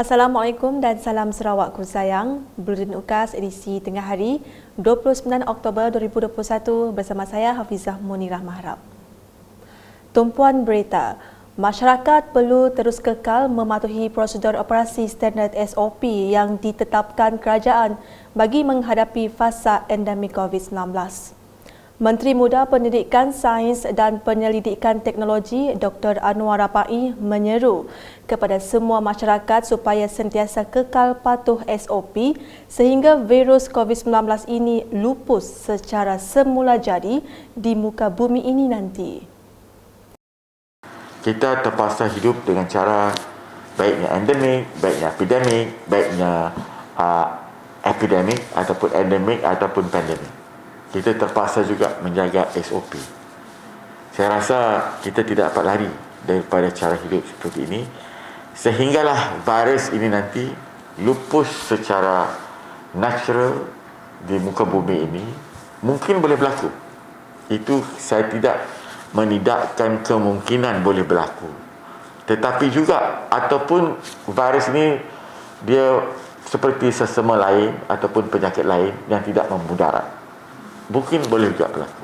Assalamualaikum dan salam Sarawakku sayang. Buletin UKAS edisi tengah hari 29 Oktober 2021 bersama saya Hafizah Munirah Maharap. Tumpuan berita, masyarakat perlu terus kekal mematuhi prosedur operasi standard SOP yang ditetapkan kerajaan bagi menghadapi fasa endemik COVID-19. Menteri Muda Pendidikan, Sains dan Penyelidikan Teknologi Dr. Anwar Rapai menyeru kepada semua masyarakat supaya sentiasa kekal patuh SOP sehingga virus COVID-19 ini lupus secara semula jadi di muka bumi ini nanti. Kita terpaksa hidup dengan cara baiknya endemik, baiknya epidemik, baiknya epidemik ataupun endemik ataupun pandemik. Kita terpaksa juga menjaga SOP. Saya rasa kita tidak dapat lari daripada cara hidup seperti ini sehinggalah virus ini nanti lupus secara natural di muka bumi ini. Mungkin boleh berlaku. Itu saya tidak menidakkan kemungkinan boleh berlaku. Tetapi juga ataupun virus ini dia seperti sesama lain ataupun penyakit lain yang tidak memudarat. Mungkin boleh juga berlaku.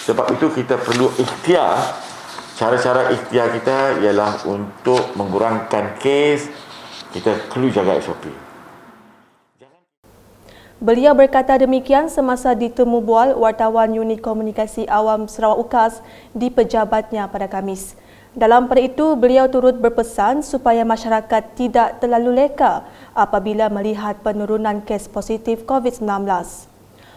Sebab itu kita perlu ikhtiar. Cara-cara ikhtiar kita ialah untuk mengurangkan kes. Kita perlu jaga SOP. Beliau berkata demikian semasa ditemu bual wartawan Unit Komunikasi Awam Sarawak UKAS di pejabatnya pada Khamis. Dalam pada itu, beliau turut berpesan supaya masyarakat tidak terlalu leka apabila melihat penurunan kes positif COVID-19.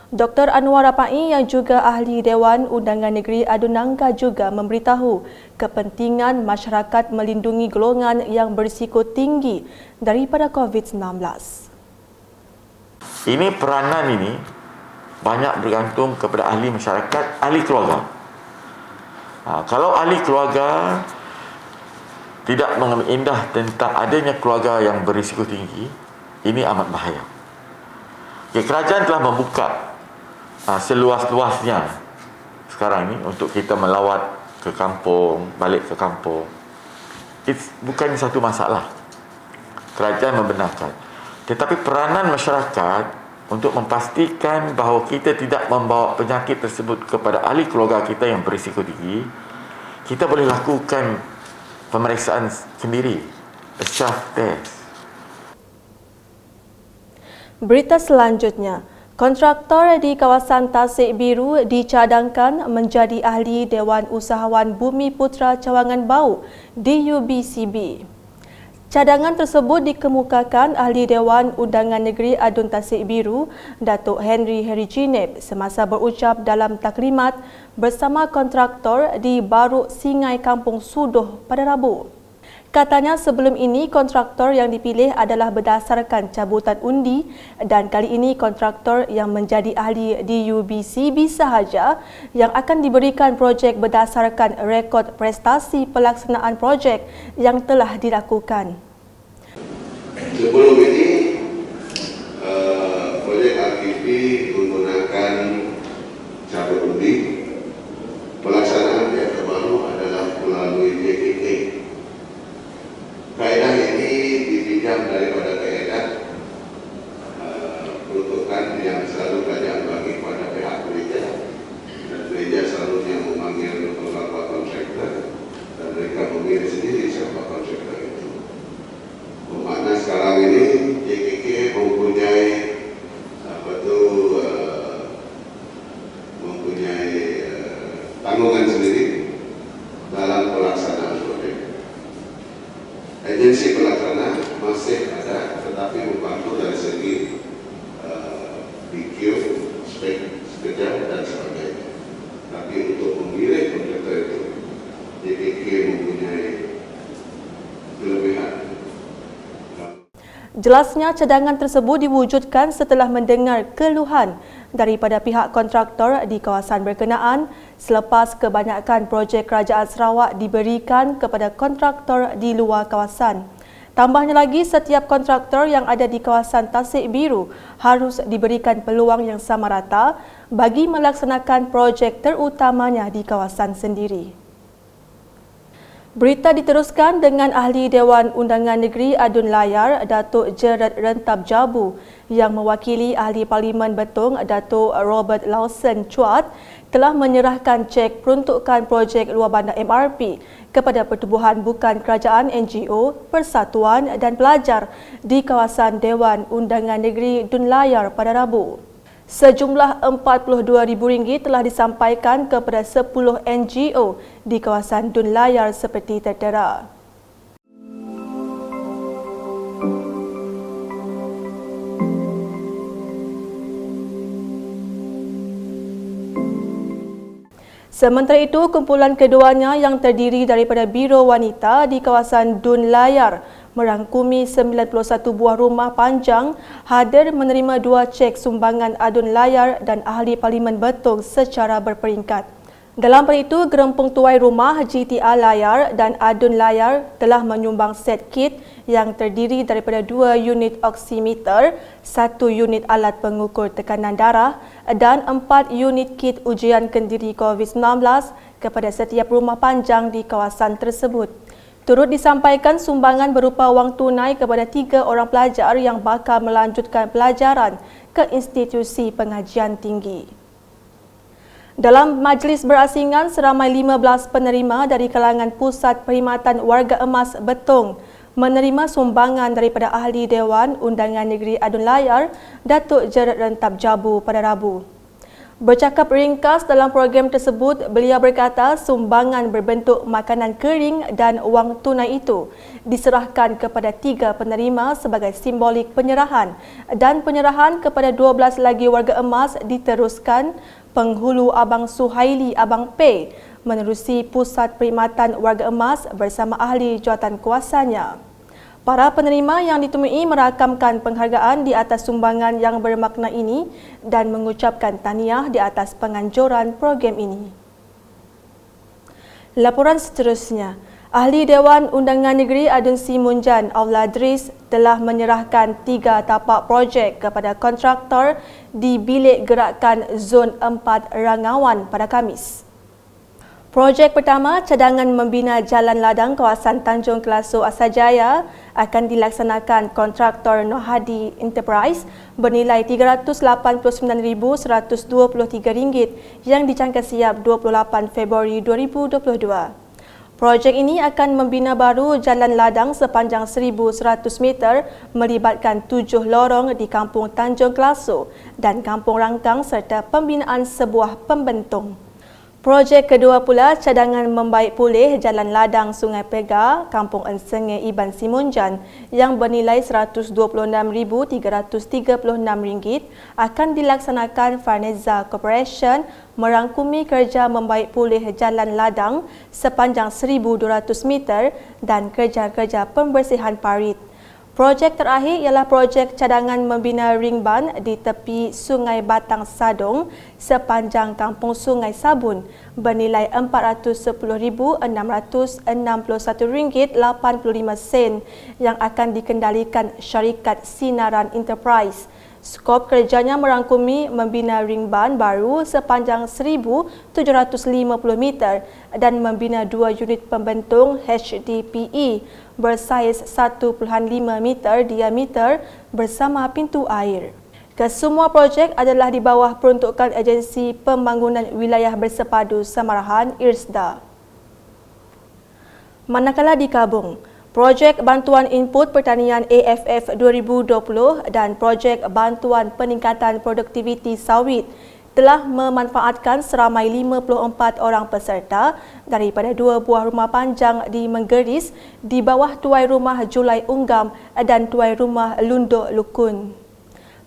Dr. Anwar Rapai yang juga ahli Dewan Undangan Negeri Adu Nangka juga memberitahu kepentingan masyarakat melindungi golongan yang berisiko tinggi daripada COVID-19. Ini peranan ini banyak bergantung kepada ahli masyarakat, ahli keluarga. Kalau ahli keluarga tidak mengambil indah tentang adanya keluarga yang berisiko tinggi, ini amat bahaya. Kerajaan telah membuka seluas-luasnya sekarang ini untuk kita melawat ke kampung, balik ke kampung. Bukan satu masalah. Kerajaan membenarkan. Tetapi peranan masyarakat untuk memastikan bahawa kita tidak membawa penyakit tersebut kepada ahli keluarga kita yang berisiko tinggi, kita boleh lakukan pemeriksaan sendiri, self-test. Berita selanjutnya, kontraktor di kawasan Tasik Biru dicadangkan menjadi ahli Dewan Usahawan Bumi Putra Cawangan Bau DUBCB. Cadangan tersebut dikemukakan ahli Dewan Undangan Negeri Adun Tasik Biru, Datuk Henry Jineb semasa berucap dalam taklimat bersama kontraktor di Baruk Singai Kampung Sudoh pada Rabu. Katanya sebelum ini kontraktor yang dipilih adalah berdasarkan cabutan undi dan kali ini kontraktor yang menjadi ahli DUBCB sahaja yang akan diberikan projek berdasarkan rekod prestasi pelaksanaan projek yang telah dilakukan. Sebelum ini projek RKP menggunakan cabut undi. Pelaksanaan yang terbaru adalah melalui JKK. Kaedah ini dipinjam daripada kaedah peruntukan yang selalu kerajaan bagi kepada pihak gereja, dan gereja selalunya memanggil beberapa kontraktor dan mereka memilih sendiri siapa kontraktor itu. Bermakna sekarang ini JKK mempunyai tanggungan sendiri dalam pelaksanaan proyek. Agensi pelaksana masih ada, tetapi membantu dari segi BQ, spek dan sebagainya. Tapi untuk memilih kontraktor itu, JKK mempunyai kelebihan. Jelasnya cadangan tersebut diwujudkan setelah mendengar keluhan daripada pihak kontraktor di kawasan berkenaan selepas kebanyakan projek kerajaan Sarawak diberikan kepada kontraktor di luar kawasan. Tambahnya lagi, setiap kontraktor yang ada di kawasan Tasik Biru harus diberikan peluang yang sama rata bagi melaksanakan projek terutamanya di kawasan sendiri. Berita diteruskan dengan Ahli Dewan Undangan Negeri Adun Layar, Datuk Gerard Rentab Jabu yang mewakili Ahli Parlimen Betong, Datuk Robert Lawson Chuat telah menyerahkan cek peruntukan projek luar bandar MRP kepada Pertubuhan Bukan Kerajaan NGO, Persatuan dan Pelajar di kawasan Dewan Undangan Negeri Dun Layar pada Rabu. Sejumlah RM42,000 telah disampaikan kepada 10 NGO di kawasan Dun Layar seperti tertera. Sementara itu, kumpulan keduanya yang terdiri daripada Biro Wanita di kawasan Dun Layar merangkumi 91 buah rumah panjang hadir menerima 2 cek sumbangan Adun Layar dan Ahli Parlimen Betong secara berperingkat. Dalam pada itu, Gerempung Tuai Rumah GTA Layar dan Adun Layar telah menyumbang set kit yang terdiri daripada 2 unit oximeter, 1 unit alat pengukur tekanan darah dan 4 unit kit ujian kendiri COVID-19 kepada setiap rumah panjang di kawasan tersebut. Turut disampaikan sumbangan berupa wang tunai kepada 3 orang pelajar yang bakal melanjutkan pelajaran ke institusi pengajian tinggi. Dalam majlis berasingan, seramai 15 penerima dari kalangan Pusat Perkhidmatan Warga Emas Betong menerima sumbangan daripada Ahli Dewan Undangan Negeri Adun Layar, Datuk Gerard Rentab Jabu pada Rabu. Bercakap ringkas dalam program tersebut, beliau berkata sumbangan berbentuk makanan kering dan wang tunai itu diserahkan kepada 3 penerima sebagai simbolik penyerahan dan penyerahan kepada 12 lagi warga emas diteruskan penghulu Abang Suhaili Abang P menerusi Pusat Perkhidmatan Warga Emas bersama ahli jawatan kuasanya. Para penerima yang ditemui merakamkan penghargaan di atas sumbangan yang bermakna ini dan mengucapkan tahniah di atas penganjuran program ini. Laporan seterusnya, Ahli Dewan Undangan Negeri Adun Simunjan Auladris telah menyerahkan 3 tapak projek kepada kontraktor di Bilik Gerakan Zon 4 Rangawan pada Khamis. Projek pertama, cadangan membina jalan ladang kawasan Tanjung Kelaso Asajaya akan dilaksanakan kontraktor Nohadi Enterprise bernilai RM389,123 yang dicangka siap 28 Februari 2022. Projek ini akan membina baru jalan ladang sepanjang 1,100 meter melibatkan 7 lorong di Kampung Tanjung Kelaso dan Kampung Rangkang serta pembinaan sebuah pembentung. Projek kedua pula, cadangan membaik pulih Jalan Ladang Sungai Pega, Kampung Ensenge Iban Simunjan yang bernilai RM126,336 akan dilaksanakan Farneza Corporation merangkumi kerja membaik pulih Jalan Ladang sepanjang 1,200 meter dan kerja-kerja pembersihan parit. Projek terakhir ialah projek cadangan membina ringban di tepi Sungai Batang Sadong sepanjang Kampung Sungai Sabun bernilai RM410,661.85 yang akan dikendalikan syarikat Sinaran Enterprise. Skop kerjanya merangkumi membina ringban baru sepanjang 1,750 meter dan membina 2 unit pembentung HDPE bersaiz 1.5 meter diameter bersama pintu air. Kesemua projek adalah di bawah peruntukan Agensi Pembangunan Wilayah Bersepadu Samarahan IRSDA. Manakala di Kabung, Projek Bantuan Input Pertanian AFF 2020 dan Projek Bantuan Peningkatan Produktiviti Sawit telah memanfaatkan seramai 54 orang peserta daripada 2 buah rumah panjang di Menggeris di bawah Tuai Rumah Julai Unggam dan Tuai Rumah Lunduk Lukun.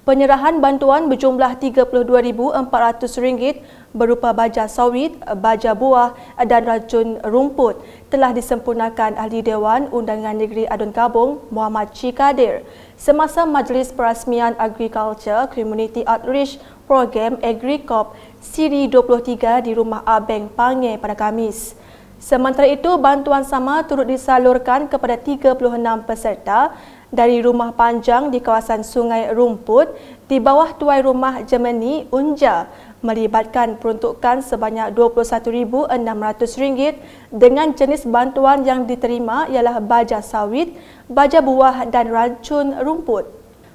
Penyerahan bantuan berjumlah RM32,400 berupa baja sawit, baja buah dan racun rumput telah disempurnakan Ahli Dewan Undangan Negeri Adun Kabung Muhammad Cikadir semasa Majlis Perasmian Agriculture Community Outreach Program AgriCorp Siri 23 di Rumah Abeng Pangai pada Khamis. Sementara itu, bantuan sama turut disalurkan kepada 36 peserta dari rumah panjang di kawasan Sungai Rumput di bawah tuai rumah Germany Unja melibatkan peruntukan sebanyak RM21,600 dengan jenis bantuan yang diterima ialah baja sawit, baja buah dan racun rumput.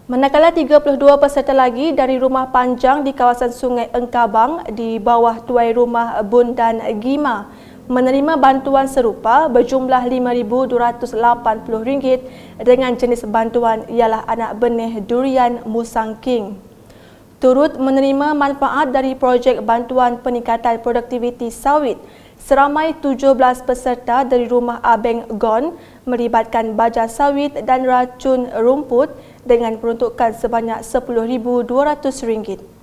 Manakala 32 peserta lagi dari rumah panjang di kawasan Sungai Engkabang di bawah tuai rumah Bun dan Gima menerima bantuan serupa berjumlah RM5,280 dengan jenis bantuan ialah anak benih durian Musang King. Turut menerima manfaat dari projek bantuan peningkatan produktiviti sawit seramai 17 peserta dari rumah Abeng Gon melibatkan baja sawit dan racun rumput dengan peruntukan sebanyak RM10,200.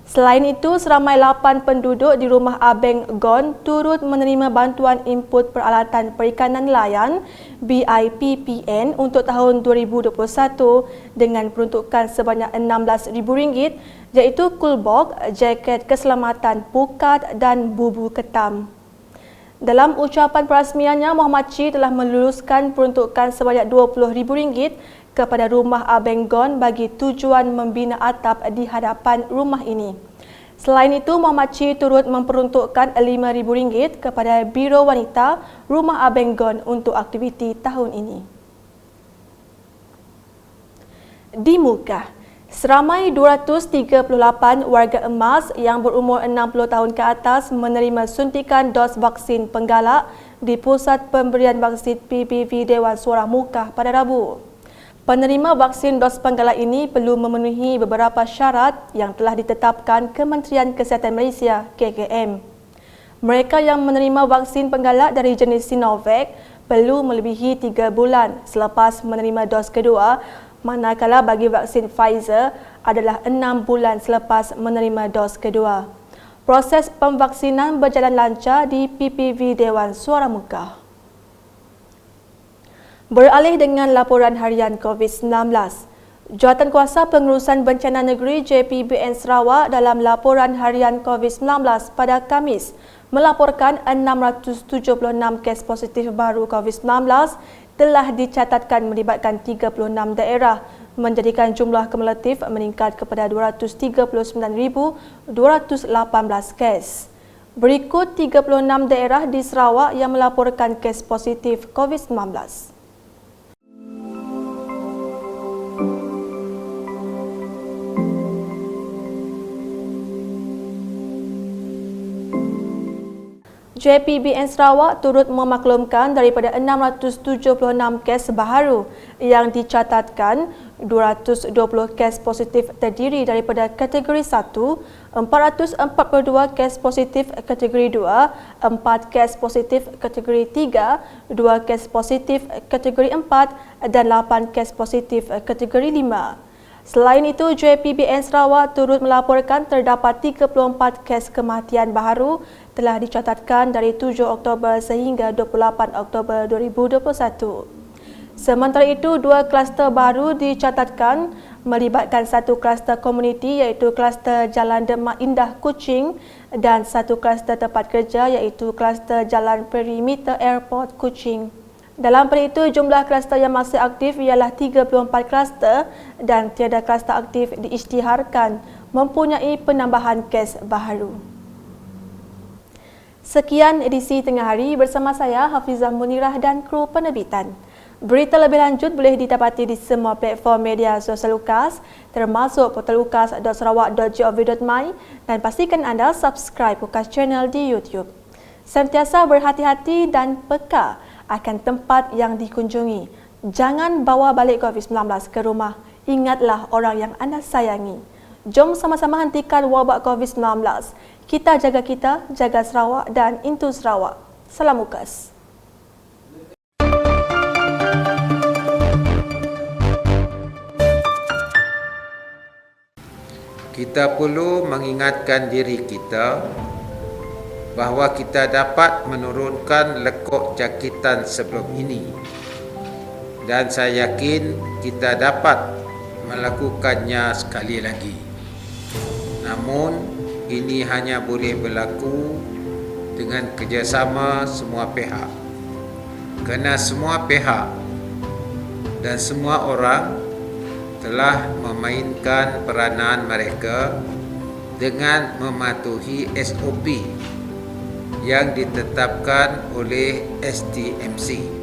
Selain itu, seramai 8 penduduk di rumah Abeng Gon turut menerima bantuan input peralatan perikanan nelayan BIPPN untuk tahun 2021 dengan peruntukan sebanyak RM16,000 iaitu kulbok, jaket keselamatan pukat dan bubu ketam. Dalam ucapan perasmiannya, Muhammad Chi telah meluluskan peruntukan sebanyak RM20,000 kepada rumah Abeng Gon bagi tujuan membina atap di hadapan rumah ini. Selain itu, Muhammad Chi turut memperuntukkan RM5,000 kepada Biro Wanita Rumah Abeng Gon untuk aktiviti tahun ini. Di Muka, seramai 238 warga emas yang berumur 60 tahun ke atas menerima suntikan dos vaksin penggalak di Pusat Pemberian Vaksin PPV Dewan Suara Muka pada Rabu. Penerima vaksin dos penggalak ini perlu memenuhi beberapa syarat yang telah ditetapkan Kementerian Kesihatan Malaysia KKM. Mereka yang menerima vaksin penggalak dari jenis Sinovac perlu melebihi 3 bulan selepas menerima dos kedua, manakala bagi vaksin Pfizer adalah 6 bulan selepas menerima dos kedua. Proses pemvaksinan berjalan lancar di PPV Dewan Suara Muka. Beralih dengan laporan harian COVID-19, Jawatankuasa Pengurusan Bencana Negeri JPBN Sarawak dalam laporan harian COVID-19 pada Khamis melaporkan 676 kes positif baru COVID-19 telah dicatatkan melibatkan 36 daerah, menjadikan jumlah kumulatif meningkat kepada 239,218 kes. Berikut 36 daerah di Sarawak yang melaporkan kes positif COVID-19. JPBN Sarawak turut memaklumkan daripada 676 kes baharu yang dicatatkan, 220 kes positif terdiri daripada kategori 1, 442 kes positif kategori 2, 4 kes positif kategori 3, 2 kes positif kategori 4 dan 8 kes positif kategori 5. Selain itu, JPBN Sarawak turut melaporkan terdapat 34 kes kematian baharu telah dicatatkan dari 7 Oktober sehingga 28 Oktober 2021. Sementara itu, 2 kluster baru dicatatkan melibatkan 1 kluster komuniti iaitu kluster Jalan Demak Indah Kuching dan 1 kluster tempat kerja iaitu kluster Jalan Perimeter Airport Kuching. Dalam pada itu, jumlah kluster yang masih aktif ialah 34 kluster dan tiada kluster aktif diisytiharkan mempunyai penambahan kes baharu. Sekian edisi Tengah Hari bersama saya Hafizah Munirah dan kru penerbitan. Berita lebih lanjut boleh didapati di semua platform media sosial UKAS termasuk portal ukas.sarawak.gov.my dan pastikan anda subscribe UKAS Channel di YouTube. Sentiasa berhati-hati dan peka akan tempat yang dikunjungi. Jangan bawa balik COVID-19 ke rumah. Ingatlah orang yang anda sayangi. Jom sama-sama hentikan wabak COVID-19. Kita, jaga Sarawak dan Into Sarawak. Salam UKAS. Kita perlu mengingatkan diri kita bahawa kita dapat menurunkan lekuk jangkitan sebelum ini, dan saya yakin kita dapat melakukannya sekali lagi. Namun ini hanya boleh berlaku dengan kerjasama semua pihak, kerana semua pihak dan semua orang telah memainkan peranan mereka dengan mematuhi SOP yang ditetapkan oleh STMC.